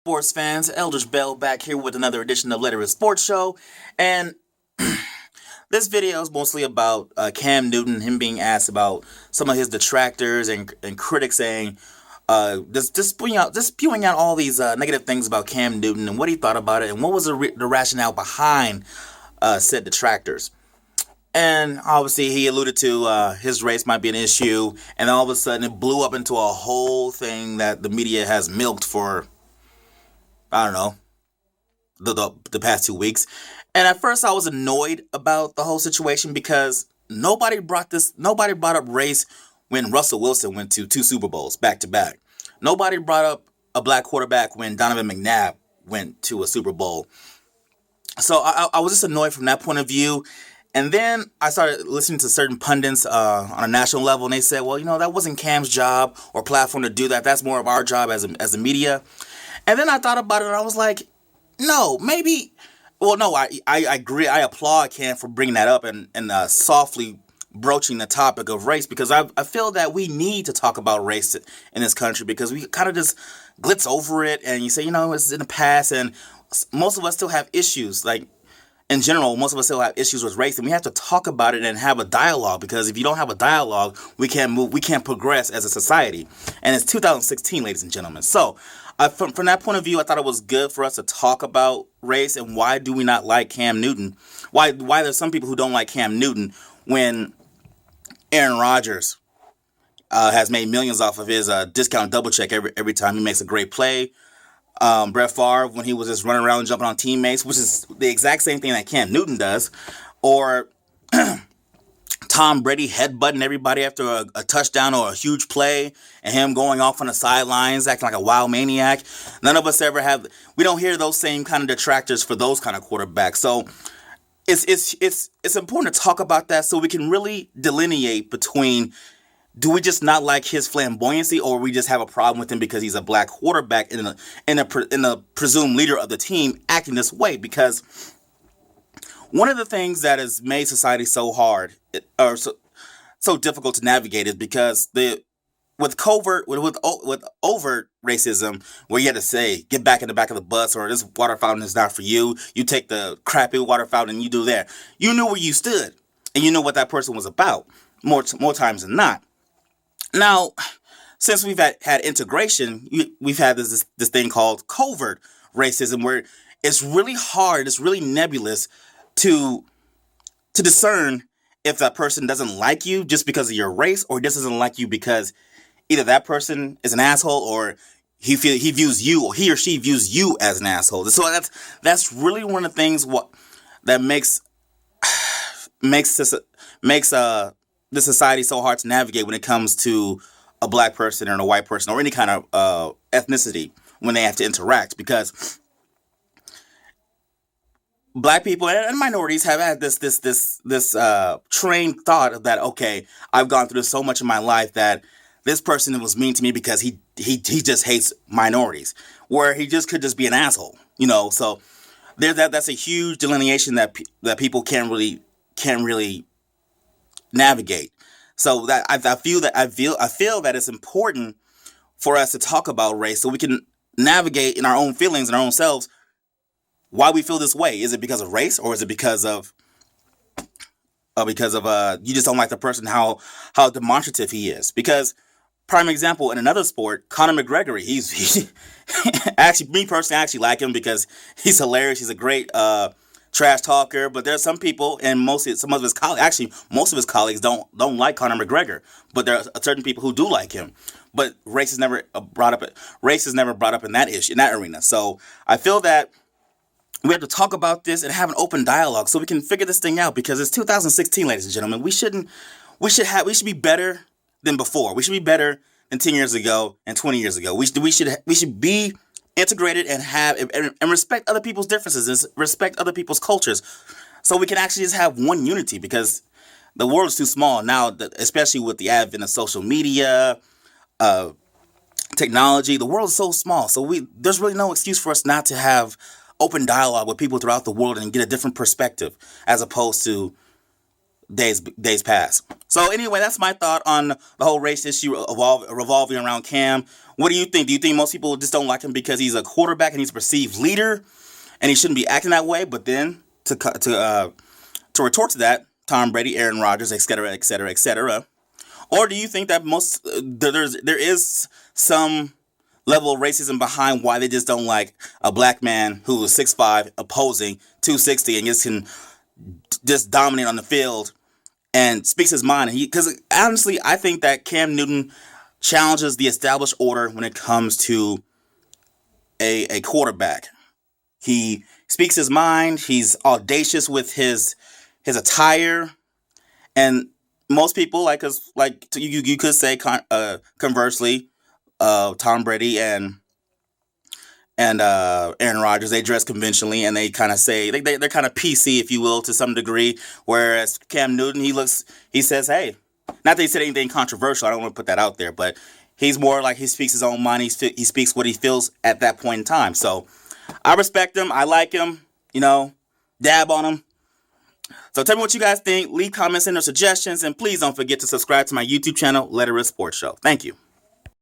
sports fans? Eldridge Bell back here with another edition of Let It Sports Show. And this video is mostly about Cam Newton, him being asked about some of his detractors and critics saying, just spewing out all these negative things about Cam Newton and what he thought about it and what was the rationale behind said detractors. And obviously he alluded to his race might be an issue, and all of a sudden it blew up into a whole thing that the media has milked for, I don't know, the past 2 weeks. And at first I was annoyed about the whole situation because nobody brought up race when Russell Wilson went to 2 Super Bowls back to back. Nobody brought up a black quarterback when Donovan McNabb went to a Super Bowl. So I was just annoyed from that point of view. And then I started listening to certain pundits on a national level, and they said, well, that wasn't Cam's job or platform to do that. That's more of our job as a media. And then I thought about it, and I was like, no, maybe. Well, no, I agree. I applaud Cam for bringing that up and softly broaching the topic of race, because I feel that we need to talk about race in this country, because we kind of just glitz over it, and you say, it's in the past, and most of us still have issues. Like, in general, most of us still have issues with race, and we have to talk about it and have a dialogue, because if you don't have a dialogue, we can't move, we can't progress as a society. And it's 2016, ladies and gentlemen. So, from that point of view, I thought it was good for us to talk about race and why do we not like Cam Newton? Why there's some people who don't like Cam Newton when Aaron Rodgers has made millions off of his discount double check every time he makes a great play. Brett Favre, when he was just running around and jumping on teammates, which is the exact same thing that Cam Newton does. Or Tom Brady headbutting everybody after a touchdown or a huge play, and him going off on the sidelines acting like a wild maniac. None of us we don't hear those same kind of detractors for those kind of quarterbacks. So it's important to talk about that so we can really delineate between, do we just not like his flamboyancy, or we just have a problem with him because he's a black quarterback and a presumed leader of the team acting this way? Because one of the things that has made society so hard or so difficult to navigate is because with overt racism, where you had to say, get back in the back of the bus, or this water fountain is not for you. You take the crappy water fountain and you do there. You knew where you stood, and you knew what that person was about more times than not. Now, since we've had integration, we've had this thing called covert racism, where it's really hard, it's really nebulous to discern if that person doesn't like you just because of your race, or just doesn't like you because either that person is an asshole, or he views you, or he or she views you as an asshole. So that's really one of the things that makes the society so hard to navigate when it comes to a black person or a white person or any kind of ethnicity when they have to interact, because black people and minorities have had this trained thought that, okay, I've gone through so much in my life that this person was mean to me because he just hates minorities, where he just could just be an asshole, So that's a huge delineation that people can't really navigate. So that I feel that it's important for us to talk about race so we can navigate in our own feelings and our own selves why we feel this way. Is it because of race, or is it because of you just don't like the person, how demonstrative he is? Because prime example, in another sport, Conor McGregor, he actually, me personally, I actually like him because he's hilarious. He's a great trash talker, but there's some people, and most of his colleagues don't like Conor McGregor, but there are certain people who do like him. But race is never brought up in that arena. So I feel that we have to talk about this and have an open dialogue so we can figure this thing out, because it's 2016, ladies and gentlemen. We should be better than before. We should be better than 10 years ago and 20 years ago. We should be integrated and respect other people's differences and respect other people's cultures, so we can actually just have one unity, because the world is too small now, especially with the advent of social media, technology. The world is so small, so there's really no excuse for us not to have open dialogue with people throughout the world and get a different perspective, as opposed to days pass. So anyway, that's my thought on the whole race issue revolving around Cam. What do you think? Do you think most people just don't like him because he's a quarterback and he's a perceived leader, and he shouldn't be acting that way? But then to retort to that, Tom Brady, Aaron Rodgers, etc., etc., etc. Or do you think that there is some level of racism behind why they just don't like a black man who is 6'5", opposing 260, and just can just dominate on the field and speaks his mind? Because honestly, I think that Cam Newton challenges the established order when it comes to a quarterback. He speaks his mind. He's audacious with his attire, and most people you could say conversely, Tom Brady and Aaron Rodgers, they dress conventionally and they kind of say they're kind of PC, if you will, to some degree. Whereas Cam Newton, he says, hey, not that he said anything controversial. I don't want to put that out there, but he's more like he speaks his own mind. He speaks what he feels at that point in time. So I respect him. I like him. Dab on him. So tell me what you guys think. Leave comments and their suggestions, and please don't forget to subscribe to my YouTube channel, Letterist Sports Show. Thank you.